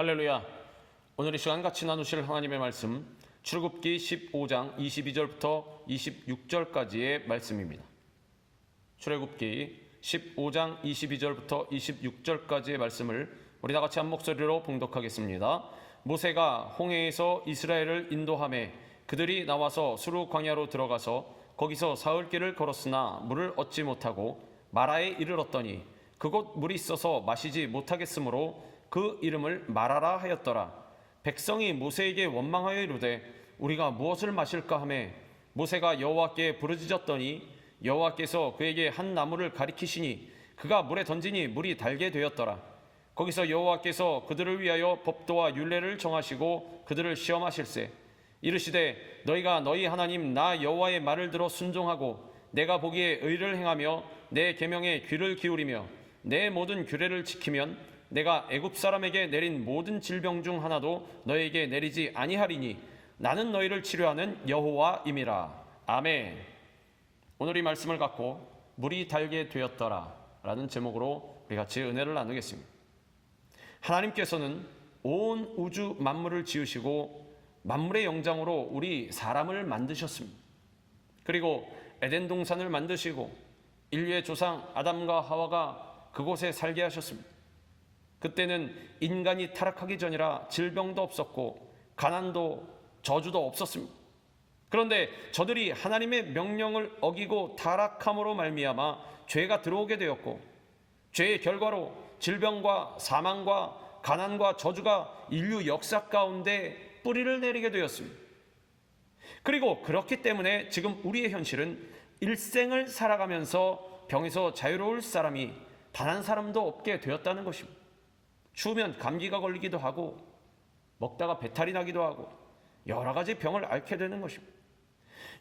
할렐루야. 오늘 이 시간 같이 나누실 하나님의 말씀 출애굽기 15장 22절부터 26절까지의 말씀입니다. 출애굽기 15장 22절부터 26절까지의 말씀을 우리 다 같이 한 목소리로 봉독하겠습니다. 모세가 홍해에서 이스라엘을 인도하매 그들이 나와서 수르 광야로 들어가서 거기서 사흘길을 걸었으나 물을 얻지 못하고 마라에 이르렀더니 그곳 물이 있어서 마시지 못하겠으므로 그 이름을 마라라 하였더라. 백성이 모세에게 원망하여 이르되 우리가 무엇을 마실까 하매 모세가 여호와께 부르짖었더니 여호와께서 그에게 한 나무를 가리키시니 그가 물에 던지니 물이 달게 되었더라. 거기서 여호와께서 그들을 위하여 법도와 율례를 정하시고 그들을 시험하실세 이르시되 너희가 너희 하나님 나 여호와의 말을 들어 순종하고 내가 보기에 의를 행하며 내 계명에 귀를 기울이며 내 모든 규례를 지키면 내가 애굽 사람에게 내린 모든 질병 중 하나도 너에게 내리지 아니하리니 나는 너희를 치료하는 여호와임이라. 아멘. 오늘 이 말씀을 갖고 물이 달게 되었더라 라는 제목으로 우리 같이 은혜를 나누겠습니다. 하나님께서는 온 우주 만물을 지으시고 만물의 영장으로 우리 사람을 만드셨습니다. 그리고 에덴 동산을 만드시고 인류의 조상 아담과 하와가 그곳에 살게 하셨습니다. 그때는 인간이 타락하기 전이라 질병도 없었고 가난도 저주도 없었습니다. 그런데 저들이 하나님의 명령을 어기고 타락함으로 말미암아 죄가 들어오게 되었고 죄의 결과로 질병과 사망과 가난과 저주가 인류 역사 가운데 뿌리를 내리게 되었습니다. 그리고 그렇기 때문에 지금 우리의 현실은 일생을 살아가면서 병에서 자유로울 사람이 단 한 사람도 없게 되었다는 것입니다. 추우면 감기가 걸리기도 하고 먹다가 배탈이 나기도 하고 여러 가지 병을 앓게 되는 것입니다.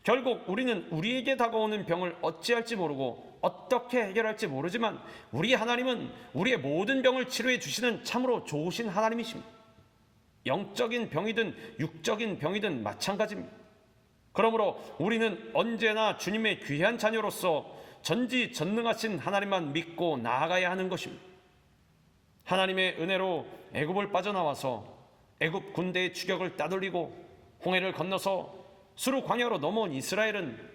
결국 우리는 우리에게 다가오는 병을 어찌할지 모르고 어떻게 해결할지 모르지만 우리 하나님은 우리의 모든 병을 치료해 주시는 참으로 좋으신 하나님이십니다. 영적인 병이든 육적인 병이든 마찬가지입니다. 그러므로 우리는 언제나 주님의 귀한 자녀로서 전지전능하신 하나님만 믿고 나아가야 하는 것입니다. 하나님의 은혜로 애굽을 빠져나와서 애굽 군대의 추격을 따돌리고 홍해를 건너서 수르 광야로 넘어온 이스라엘은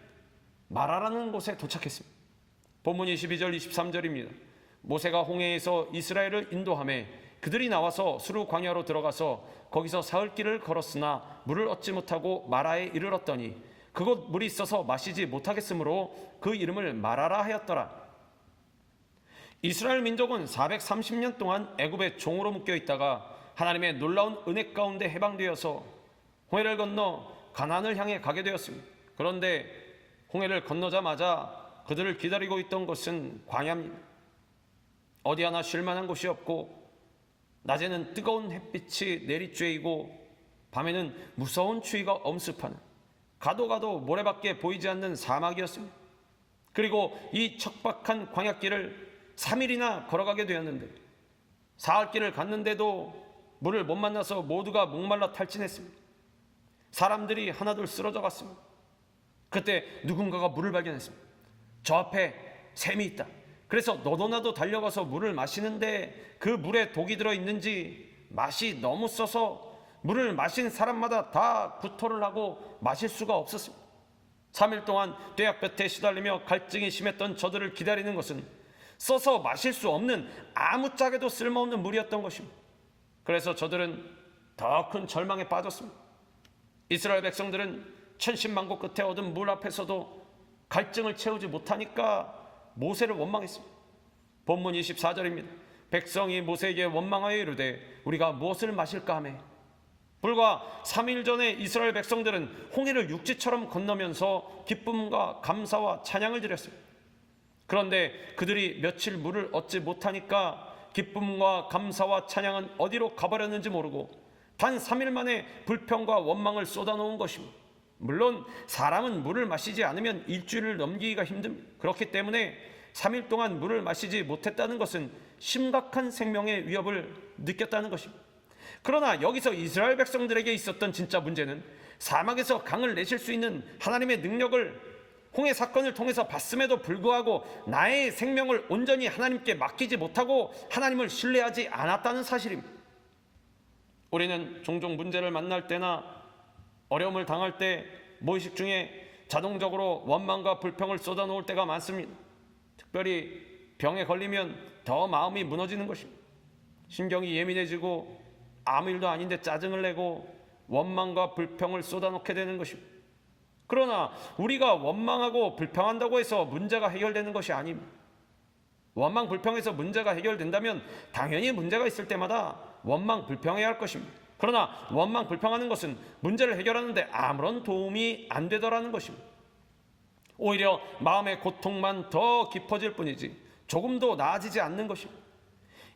마라라는 곳에 도착했습니다. 본문 22절 23절입니다. 모세가 홍해에서 이스라엘을 인도하매 그들이 나와서 수르 광야로 들어가서 거기서 사흘길을 걸었으나 물을 얻지 못하고 마라에 이르렀더니 그곳 물이 있어서 마시지 못하겠으므로 그 이름을 마라라 하였더라. 이스라엘 민족은 430년 동안 애굽의 종으로 묶여 있다가 하나님의 놀라운 은혜 가운데 해방되어서 홍해를 건너 가나안을 향해 가게 되었습니다. 그런데 홍해를 건너자마자 그들을 기다리고 있던 것은 광야입니다. 어디 하나 쉴 만한 곳이 없고 낮에는 뜨거운 햇빛이 내리쬐이고 밤에는 무서운 추위가 엄습하는 가도 모래밖에 보이지 않는 사막이었습니다. 그리고 이 척박한 광야길을 3일이나 걸어가게 되었는데 사흘길을 갔는데도 물을 못 만나서 모두가 목말라 탈진했습니다. 사람들이 하나둘 쓰러져 갔습니다. 그때 누군가가 물을 발견했습니다. 저 앞에 샘이 있다. 그래서 너도나도 달려가서 물을 마시는데 그 물에 독이 들어있는지 맛이 너무 써서 물을 마신 사람마다 다 구토를 하고 마실 수가 없었습니다. 3일 동안 뙤약볕에 시달리며 갈증이 심했던 저들을 기다리는 것은 써서 마실 수 없는 아무짝에도 쓸모없는 물이었던 것입니다. 그래서 저들은 더 큰 절망에 빠졌습니다. 이스라엘 백성들은 천신만고 끝에 얻은 물 앞에서도 갈증을 채우지 못하니까 모세를 원망했습니다. 본문 24절입니다. 백성이 모세에게 원망하여 이르되 우리가 무엇을 마실까 하매 불과 3일 전에 이스라엘 백성들은 홍해를 육지처럼 건너면서 기쁨과 감사와 찬양을 드렸습니다. 그런데 그들이 며칠 물을 얻지 못하니까 기쁨과 감사와 찬양은 어디로 가버렸는지 모르고 단 3일 만에 불평과 원망을 쏟아놓은 것입니다. 물론 사람은 물을 마시지 않으면 일주일을 넘기기가 힘듭니다. 그렇기 때문에 3일 동안 물을 마시지 못했다는 것은 심각한 생명의 위협을 느꼈다는 것입니다. 그러나 여기서 이스라엘 백성들에게 있었던 진짜 문제는 사막에서 강을 내실 수 있는 하나님의 능력을 홍해 사건을 통해서 봤음에도 불구하고 나의 생명을 온전히 하나님께 맡기지 못하고 하나님을 신뢰하지 않았다는 사실입니다. 우리는 종종 문제를 만날 때나 어려움을 당할 때 무의식 중에 자동적으로 원망과 불평을 쏟아놓을 때가 많습니다. 특별히 병에 걸리면 더 마음이 무너지는 것입니다. 신경이 예민해지고 아무 일도 아닌데 짜증을 내고 원망과 불평을 쏟아놓게 되는 것입니다. 그러나 우리가 원망하고 불평한다고 해서 문제가 해결되는 것이 아닙니다. 원망 불평에서 문제가 해결된다면 당연히 문제가 있을 때마다 원망 불평해야 할 것입니다. 그러나 원망 불평하는 것은 문제를 해결하는데 아무런 도움이 안 되더라는 것입니다. 오히려 마음의 고통만 더 깊어질 뿐이지 조금도 나아지지 않는 것입니다.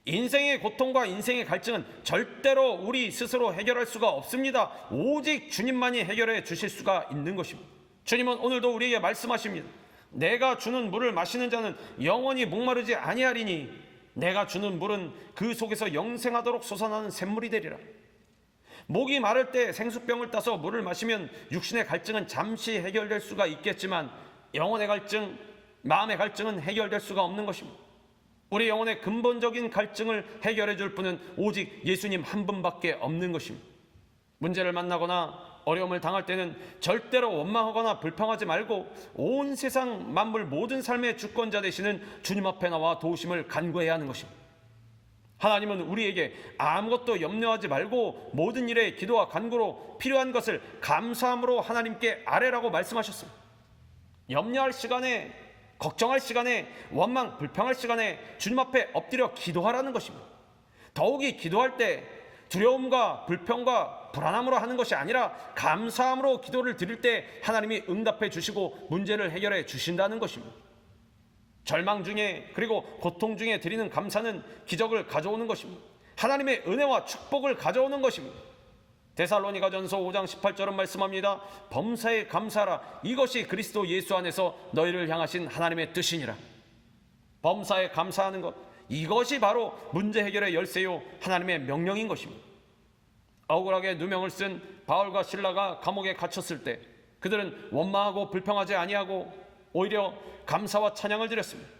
인생의 고통과 인생의 갈증은 절대로 우리 스스로 해결할 수가 없습니다. 오직 주님만이 해결해 주실 수가 있는 것입니다. 주님은 오늘도 우리에게 말씀하십니다. 내가 주는 물을 마시는 자는 영원히 목마르지 아니하리니 내가 주는 물은 그 속에서 영생하도록 솟아나는 샘물이 되리라. 목이 마를 때 생수병을 따서 물을 마시면 육신의 갈증은 잠시 해결될 수가 있겠지만 영혼의 갈증, 마음의 갈증은 해결될 수가 없는 것입니다. 우리 영혼의 근본적인 갈증을 해결해 줄 분은 오직 예수님 한 분밖에 없는 것입니다. 문제를 만나거나 어려움을 당할 때는 절대로 원망하거나 불평하지 말고 온 세상 만물 모든 삶의 주권자 되시는 주님 앞에 나와 도우심을 간구해야 하는 것입니다. 하나님은 우리에게 아무것도 염려하지 말고 모든 일에 기도와 간구로 필요한 것을 감사함으로 하나님께 아뢰라고 말씀하셨습니다. 염려할 시간에, 걱정할 시간에, 원망 불평할 시간에 주님 앞에 엎드려 기도하라는 것입니다. 더욱이 기도할 때 두려움과 불평과 불안함으로 하는 것이 아니라 감사함으로 기도를 드릴 때 하나님이 응답해 주시고 문제를 해결해 주신다는 것입니다. 절망 중에 그리고 고통 중에 드리는 감사는 기적을 가져오는 것입니다. 하나님의 은혜와 축복을 가져오는 것입니다. 데살로니가전서 5장 18절은 말씀합니다. 범사에 감사하라. 이것이 그리스도 예수 안에서 너희를 향하신 하나님의 뜻이니라. 범사에 감사하는 것, 이것이 바로 문제 해결의 열쇠요 하나님의 명령인 것입니다. 억울하게 누명을 쓴 바울과 실라가 감옥에 갇혔을 때 그들은 원망하고 불평하지 아니하고 오히려 감사와 찬양을 드렸습니다.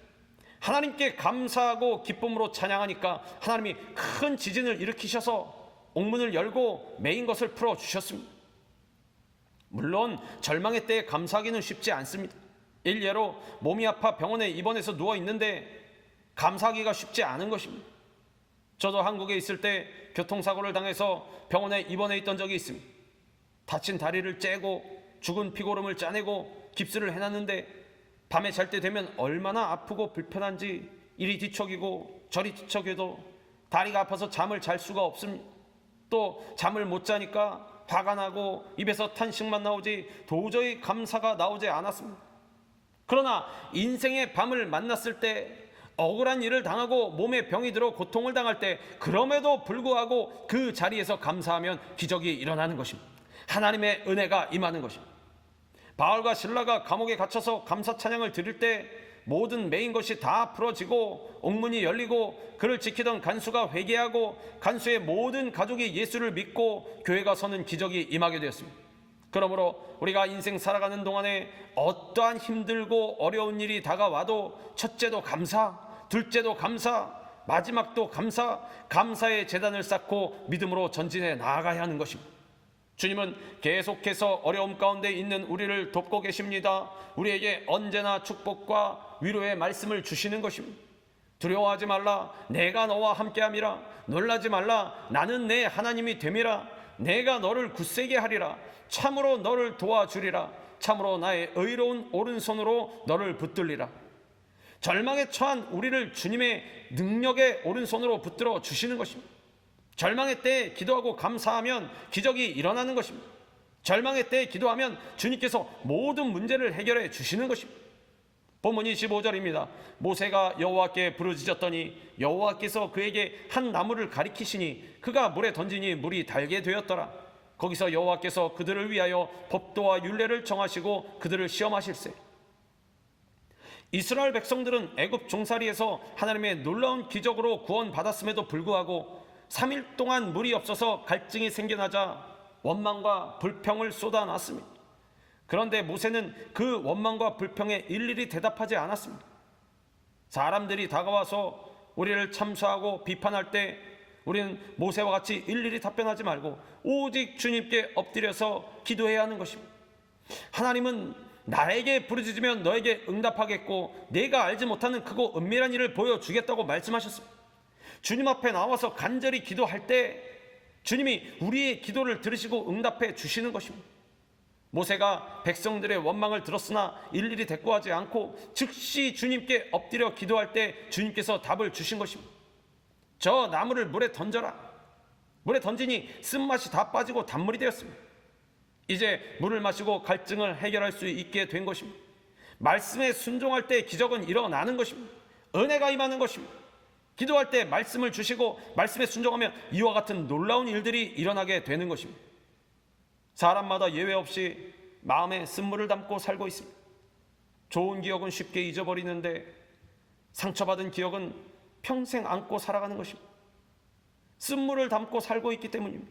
하나님께 감사하고 기쁨으로 찬양하니까 하나님이 큰 지진을 일으키셔서 옥문을 열고 메인 것을 풀어주셨습니다. 물론 절망의 때에 감사하기는 쉽지 않습니다. 일례로 몸이 아파 병원에 입원해서 누워있는데 감사하기가 쉽지 않은 것입니다. 저도 한국에 있을 때 교통사고를 당해서 병원에 입원해 있던 적이 있습니다. 다친 다리를 째고 죽은 피고름을 짜내고 깁스를 해놨는데 밤에 잘 때 되면 얼마나 아프고 불편한지 이리 뒤척이고 저리 뒤척여도 다리가 아파서 잠을 잘 수가 없습니다. 또 잠을 못 자니까 화가 나고 입에서 탄식만 나오지 도저히 감사가 나오지 않았습니다. 그러나 인생의 밤을 만났을 때 억울한 일을 당하고 몸에 병이 들어 고통을 당할 때 그럼에도 불구하고 그 자리에서 감사하면 기적이 일어나는 것입니다. 하나님의 은혜가 임하는 것입니다. 바울과 실라가 감옥에 갇혀서 감사 찬양을 드릴 때 모든 메인 것이 다 풀어지고 옥문이 열리고 그를 지키던 간수가 회개하고 간수의 모든 가족이 예수를 믿고 교회가 서는 기적이 임하게 되었습니다. 그러므로 우리가 인생 살아가는 동안에 어떠한 힘들고 어려운 일이 다가와도 첫째도 감사, 둘째도 감사, 마지막도 감사, 감사의 제단을 쌓고 믿음으로 전진해 나아가야 하는 것입니다. 주님은 계속해서 어려움 가운데 있는 우리를 돕고 계십니다. 우리에게 언제나 축복과 위로의 말씀을 주시는 것입니다. 두려워하지 말라. 내가 너와 함께함이라. 놀라지 말라. 나는 내 하나님이 됨이라. 내가 너를 굳세게 하리라. 참으로 너를 도와주리라. 참으로 나의 의로운 오른손으로 너를 붙들리라. 절망에 처한 우리를 주님의 능력의 오른손으로 붙들어 주시는 것입니다. 절망의 때에 기도하고 감사하면 기적이 일어나는 것입니다. 절망의 때에 기도하면 주님께서 모든 문제를 해결해 주시는 것입니다. 본문 25절입니다. 모세가 여호와께 부르짖었더니 여호와께서 그에게 한 나무를 가리키시니 그가 물에 던지니 물이 달게 되었더라. 거기서 여호와께서 그들을 위하여 법도와 율례를 정하시고 그들을 시험하실세. 이스라엘 백성들은 애굽 종살이에서 하나님의 놀라운 기적으로 구원받았음에도 불구하고 3일 동안 물이 없어서 갈증이 생겨나자 원망과 불평을 쏟아놨습니다. 그런데 모세는 그 원망과 불평에 일일이 대답하지 않았습니다. 사람들이 다가와서 우리를 참소하고 비판할 때 우리는 모세와 같이 일일이 답변하지 말고 오직 주님께 엎드려서 기도해야 하는 것입니다. 하나님은 나에게 부르짖으면 너에게 응답하겠고 내가 알지 못하는 크고 은밀한 일을 보여주겠다고 말씀하셨습니다. 주님 앞에 나와서 간절히 기도할 때 주님이 우리의 기도를 들으시고 응답해 주시는 것입니다. 모세가 백성들의 원망을 들었으나 일일이 대꾸하지 않고 즉시 주님께 엎드려 기도할 때 주님께서 답을 주신 것입니다. 저 나무를 물에 던져라. 물에 던지니 쓴맛이 다 빠지고 단물이 되었습니다. 이제 물을 마시고 갈증을 해결할 수 있게 된 것입니다. 말씀에 순종할 때 기적은 일어나는 것입니다. 은혜가 임하는 것입니다. 기도할 때 말씀을 주시고 말씀에 순종하면 이와 같은 놀라운 일들이 일어나게 되는 것입니다. 사람마다 예외 없이 마음에 쓴물을 담고 살고 있습니다. 좋은 기억은 쉽게 잊어버리는데 상처받은 기억은 평생 안고 살아가는 것입니다. 쓴물을 담고 살고 있기 때문입니다.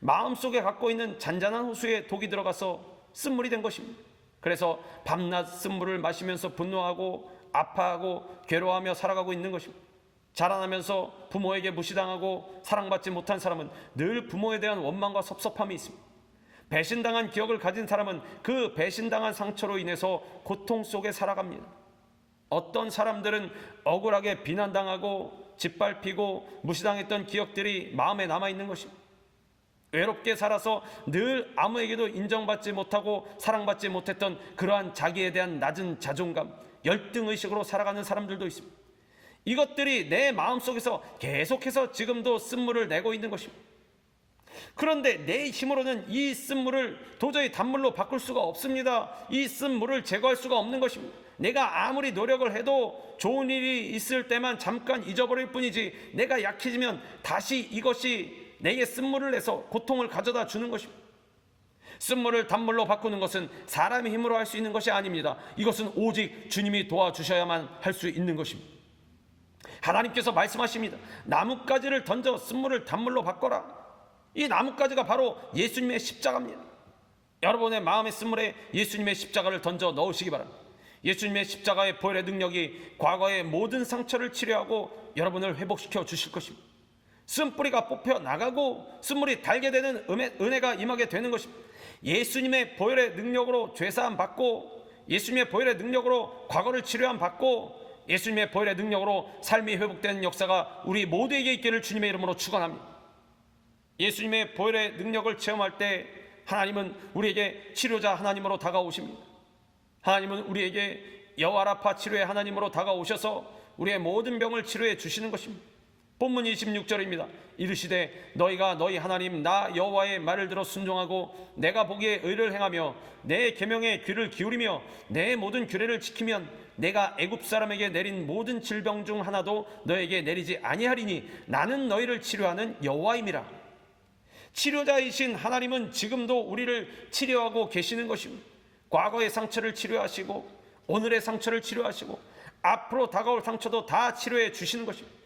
마음속에 갖고 있는 잔잔한 호수에 독이 들어가서 쓴물이 된 것입니다. 그래서 밤낮 쓴물을 마시면서 분노하고 아파하고 괴로워하며 살아가고 있는 것입니다. 자라나면서 부모에게 무시당하고 사랑받지 못한 사람은 늘 부모에 대한 원망과 섭섭함이 있습니다. 배신당한 기억을 가진 사람은 그 배신당한 상처로 인해서 고통 속에 살아갑니다. 어떤 사람들은 억울하게 비난당하고 짓밟히고 무시당했던 기억들이 마음에 남아있는 것입니다. 외롭게 살아서 늘 아무에게도 인정받지 못하고 사랑받지 못했던 그러한 자기에 대한 낮은 자존감, 열등의식으로 살아가는 사람들도 있습니다. 이것들이 내 마음속에서 계속해서 지금도 쓴물을 내고 있는 것입니다. 그런데 내 힘으로는 이 쓴물을 도저히 단물로 바꿀 수가 없습니다. 이 쓴물을 제거할 수가 없는 것입니다. 내가 아무리 노력을 해도 좋은 일이 있을 때만 잠깐 잊어버릴 뿐이지 내가 약해지면 다시 이것이 내게 쓴물을 내서 고통을 가져다 주는 것입니다. 쓴물을 단물로 바꾸는 것은 사람의 힘으로 할 수 있는 것이 아닙니다. 이것은 오직 주님이 도와주셔야만 할 수 있는 것입니다. 하나님께서 말씀하십니다. 나뭇가지를 던져 쓴물을 단물로 바꿔라. 이 나뭇가지가 바로 예수님의 십자가입니다. 여러분의 마음의 쓴물에 예수님의 십자가를 던져 넣으시기 바랍니다. 예수님의 십자가의 보혈의 능력이 과거의 모든 상처를 치료하고 여러분을 회복시켜 주실 것입니다. 쓴뿌리가 뽑혀 나가고 쓴물이 달게 되는 은혜가 임하게 되는 것입니다. 예수님의 보혈의 능력으로 죄사함 받고 예수님의 보혈의 능력으로 과거를 치료함 받고 예수님의 보혈의 능력으로 삶이 회복되는 역사가 우리 모두에게 있기를 주님의 이름으로 축원합니다. 예수님의 보혈의 능력을 체험할 때 하나님은 우리에게 치료자 하나님으로 다가오십니다. 하나님은 우리에게 여호와라파 치료의 하나님으로 다가오셔서 우리의 모든 병을 치료해 주시는 것입니다. 본문 26절입니다. 이르시되 너희가 너희 하나님 나 여호와의 말을 들어 순종하고 내가 보기에 의를 행하며 내 계명에 귀를 기울이며 내 모든 규례를 지키면 내가 애굽 사람에게 내린 모든 질병 중 하나도 너에게 내리지 아니하리니 나는 너희를 치료하는 여호와임이라. 치료자이신 하나님은 지금도 우리를 치료하고 계시는 것입니다. 과거의 상처를 치료하시고 오늘의 상처를 치료하시고 앞으로 다가올 상처도 다 치료해 주시는 것입니다.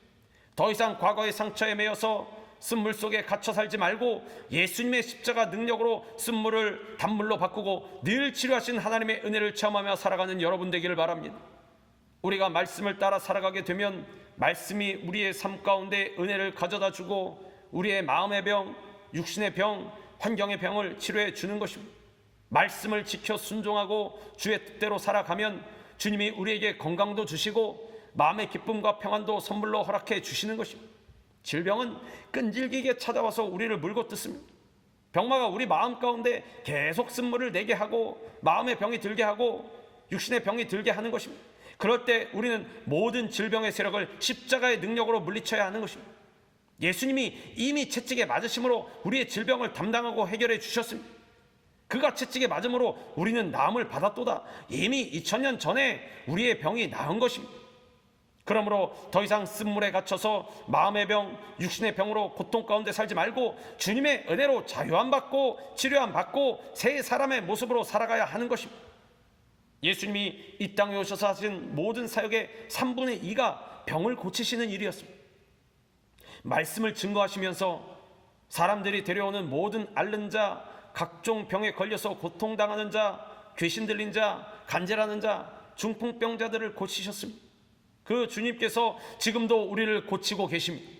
더 이상 과거의 상처에 매여서 쓴물 속에 갇혀 살지 말고 예수님의 십자가 능력으로 쓴물을 단물로 바꾸고 늘 치료하신 하나님의 은혜를 체험하며 살아가는 여러분 되기를 바랍니다. 우리가 말씀을 따라 살아가게 되면 말씀이 우리의 삶 가운데 은혜를 가져다 주고 우리의 마음의 병, 육신의 병, 환경의 병을 치료해 주는 것입니다. 말씀을 지켜 순종하고 주의 뜻대로 살아가면 주님이 우리에게 건강도 주시고 마음의 기쁨과 평안도 선물로 허락해 주시는 것입니다. 질병은 끈질기게 찾아와서 우리를 물고 뜯습니다. 병마가 우리 마음 가운데 계속 쓴물을 내게 하고 마음의 병이 들게 하고 육신의 병이 들게 하는 것입니다. 그럴 때 우리는 모든 질병의 세력을 십자가의 능력으로 물리쳐야 하는 것입니다. 예수님이 이미 채찍에 맞으심으로 우리의 질병을 담당하고 해결해 주셨습니다. 그가 채찍에 맞음으로 우리는 나음을 받았도다. 이미 2000년 전에 우리의 병이 나은 것입니다. 그러므로 더 이상 쓴물에 갇혀서 마음의 병, 육신의 병으로 고통 가운데 살지 말고 주님의 은혜로 자유함 받고 치료함 받고 새 사람의 모습으로 살아가야 하는 것입니다. 예수님이 이 땅에 오셔서 하신 모든 사역의 3분의 2가 병을 고치시는 일이었습니다. 말씀을 증거하시면서 사람들이 데려오는 모든 앓는 자, 각종 병에 걸려서 고통당하는 자, 귀신 들린 자, 간질하는 자, 중풍병자들을 고치셨습니다. 그 주님께서 지금도 우리를 고치고 계십니다.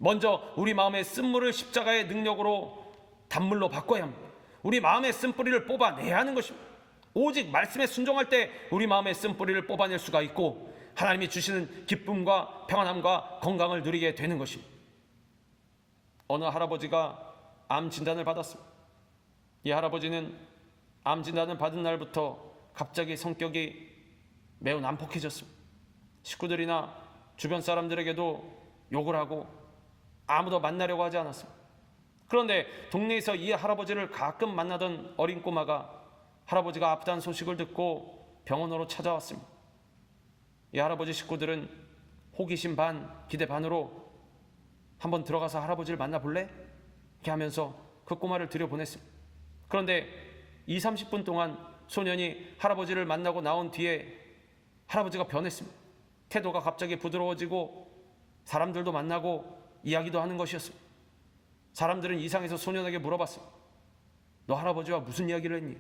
먼저 우리 마음의 쓴물을 십자가의 능력으로 단물로 바꿔야 합니다. 우리 마음의 쓴뿌리를 뽑아내야 하는 것입니다. 오직 말씀에 순종할 때 우리 마음의 쓴뿌리를 뽑아낼 수가 있고 하나님이 주시는 기쁨과 평안함과 건강을 누리게 되는 것입니다. 어느 할아버지가 암 진단을 받았습니다. 이 할아버지는 암 진단을 받은 날부터 갑자기 성격이 매우 난폭해졌습니다. 식구들이나 주변 사람들에게도 욕을 하고 아무도 만나려고 하지 않았습니다. 그런데 동네에서 이 할아버지를 가끔 만나던 어린 꼬마가 할아버지가 아프다는 소식을 듣고 병원으로 찾아왔습니다. 이 할아버지 식구들은 호기심 반 기대 반으로 한번 들어가서 할아버지를 만나볼래? 이렇게 하면서 그 꼬마를 들여보냈습니다. 그런데 20-30분 동안 소년이 할아버지를 만나고 나온 뒤에 할아버지가 변했습니다. 태도가 갑자기 부드러워지고 사람들도 만나고 이야기도 하는 것이었습니다. 사람들은 이상해서 소년에게 물어봤습니다. 너 할아버지와 무슨 이야기를 했니?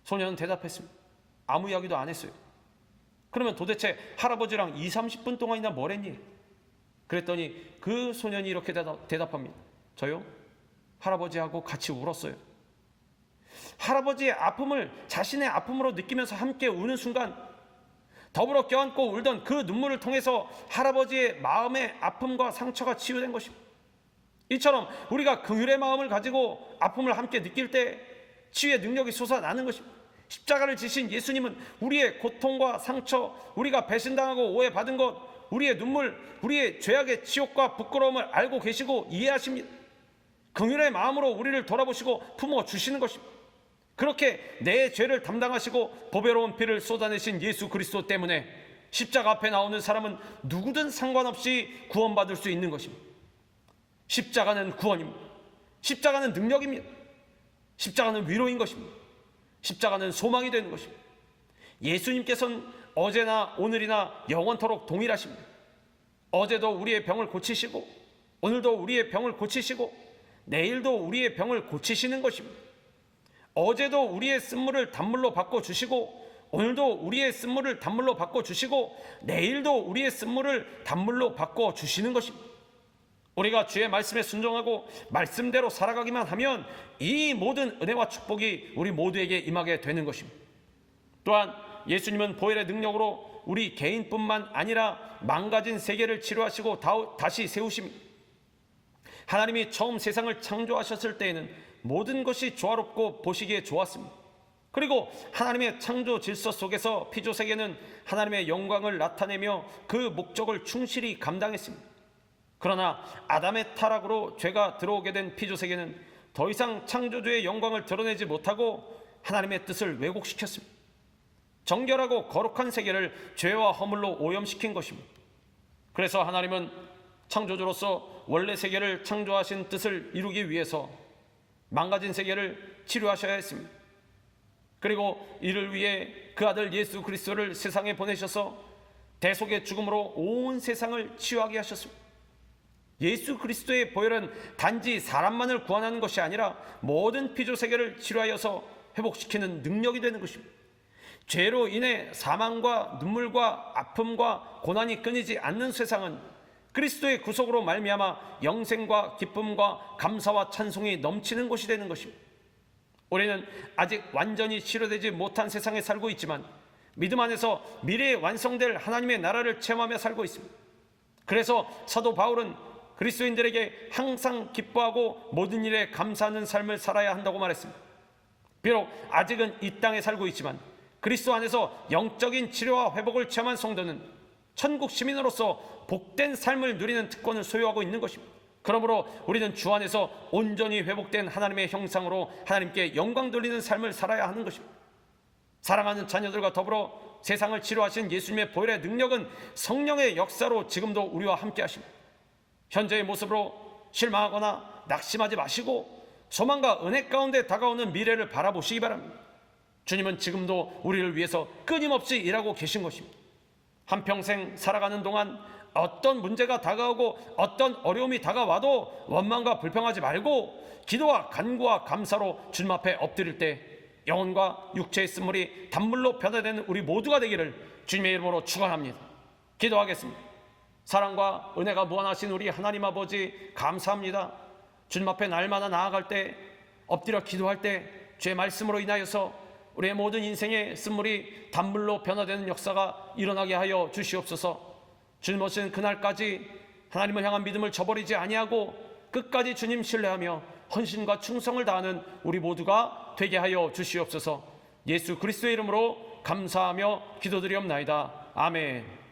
소년은 대답했습니다. 아무 이야기도 안 했어요. 그러면 도대체 할아버지랑 20-30분 동안이나 뭘 했니? 그랬더니 그 소년이 이렇게 대답합니다. 저요? 할아버지하고 같이 울었어요. 할아버지의 아픔을 자신의 아픔으로 느끼면서 함께 우는 순간 더불어 껴안고 울던 그 눈물을 통해서 할아버지의 마음의 아픔과 상처가 치유된 것입니다. 이처럼 우리가 긍휼의 마음을 가지고 아픔을 함께 느낄 때 치유의 능력이 솟아나는 것입니다. 십자가를 지신 예수님은 우리의 고통과 상처, 우리가 배신당하고 오해받은 것, 우리의 눈물, 우리의 죄악의 치욕과 부끄러움을 알고 계시고 이해하십니다. 긍휼의 마음으로 우리를 돌아보시고 품어주시는 것입니다. 그렇게 내 죄를 담당하시고 보배로운 피를 쏟아내신 예수 그리스도 때문에 십자가 앞에 나오는 사람은 누구든 상관없이 구원받을 수 있는 것입니다. 십자가는 구원입니다. 십자가는 능력입니다. 십자가는 위로인 것입니다. 십자가는 소망이 되는 것입니다. 예수님께서는 어제나 오늘이나 영원토록 동일하십니다. 어제도 우리의 병을 고치시고 오늘도 우리의 병을 고치시고 내일도 우리의 병을 고치시는 것입니다. 어제도 우리의 쓴물을 단물로 바꿔주시고 오늘도 우리의 쓴물을 단물로 바꿔주시고 내일도 우리의 쓴물을 단물로 바꿔주시는 것입니다. 우리가 주의 말씀에 순종하고 말씀대로 살아가기만 하면 이 모든 은혜와 축복이 우리 모두에게 임하게 되는 것입니다. 또한 예수님은 보혈의 능력으로 우리 개인뿐만 아니라 망가진 세계를 치료하시고 다시 세우십니다. 하나님이 처음 세상을 창조하셨을 때에는 모든 것이 조화롭고 보시기에 좋았습니다. 그리고 하나님의 창조 질서 속에서 피조세계는 하나님의 영광을 나타내며 그 목적을 충실히 감당했습니다. 그러나 아담의 타락으로 죄가 들어오게 된 피조세계는 더 이상 창조주의 영광을 드러내지 못하고 하나님의 뜻을 왜곡시켰습니다. 정결하고 거룩한 세계를 죄와 허물로 오염시킨 것입니다. 그래서 하나님은 창조주로서 원래 세계를 창조하신 뜻을 이루기 위해서 망가진 세계를 치료하셔야 했습니다. 그리고 이를 위해 그 아들 예수 그리스도를 세상에 보내셔서 대속의 죽음으로 온 세상을 치유하게 하셨습니다. 예수 그리스도의 보혈은 단지 사람만을 구원하는 것이 아니라 모든 피조세계를 치료하여서 회복시키는 능력이 되는 것입니다. 죄로 인해 사망과 눈물과 아픔과 고난이 끊이지 않는 세상은 그리스도의 구속으로 말미암아 영생과 기쁨과 감사와 찬송이 넘치는 곳이 되는 것입니다. 우리는 아직 완전히 치료되지 못한 세상에 살고 있지만 믿음 안에서 미래에 완성될 하나님의 나라를 체험하며 살고 있습니다. 그래서 사도 바울은 그리스도인들에게 항상 기뻐하고 모든 일에 감사하는 삶을 살아야 한다고 말했습니다. 비록 아직은 이 땅에 살고 있지만 그리스도 안에서 영적인 치료와 회복을 체험한 성도는 천국 시민으로서 복된 삶을 누리는 특권을 소유하고 있는 것입니다. 그러므로 우리는 주 안에서 온전히 회복된 하나님의 형상으로 하나님께 영광 돌리는 삶을 살아야 하는 것입니다. 사랑하는 자녀들과 더불어 세상을 치료하신 예수님의 보혈의 능력은 성령의 역사로 지금도 우리와 함께 하십니다. 현재의 모습으로 실망하거나 낙심하지 마시고 소망과 은혜 가운데 다가오는 미래를 바라보시기 바랍니다. 주님은 지금도 우리를 위해서 끊임없이 일하고 계신 것입니다. 한평생 살아가는 동안 어떤 문제가 다가오고 어떤 어려움이 다가와도 원망과 불평하지 말고 기도와 간구와 감사로 주님 앞에 엎드릴 때 영혼과 육체의 쓴물이 단물로 변화되는 우리 모두가 되기를 주님의 이름으로 축원합니다. 기도하겠습니다. 사랑과 은혜가 무한하신 우리 하나님 아버지 감사합니다. 주님 앞에 날마다 나아갈 때, 엎드려 기도할 때 주의 말씀으로 인하여서 우리의 모든 인생의 쓴물이 단물로 변화되는 역사가 일어나게 하여 주시옵소서. 주님 오신 그날까지 하나님을 향한 믿음을 저버리지 아니하고 끝까지 주님 신뢰하며 헌신과 충성을 다하는 우리 모두가 되게 하여 주시옵소서. 예수 그리스도의 이름으로 감사하며 기도드리옵나이다. 아멘.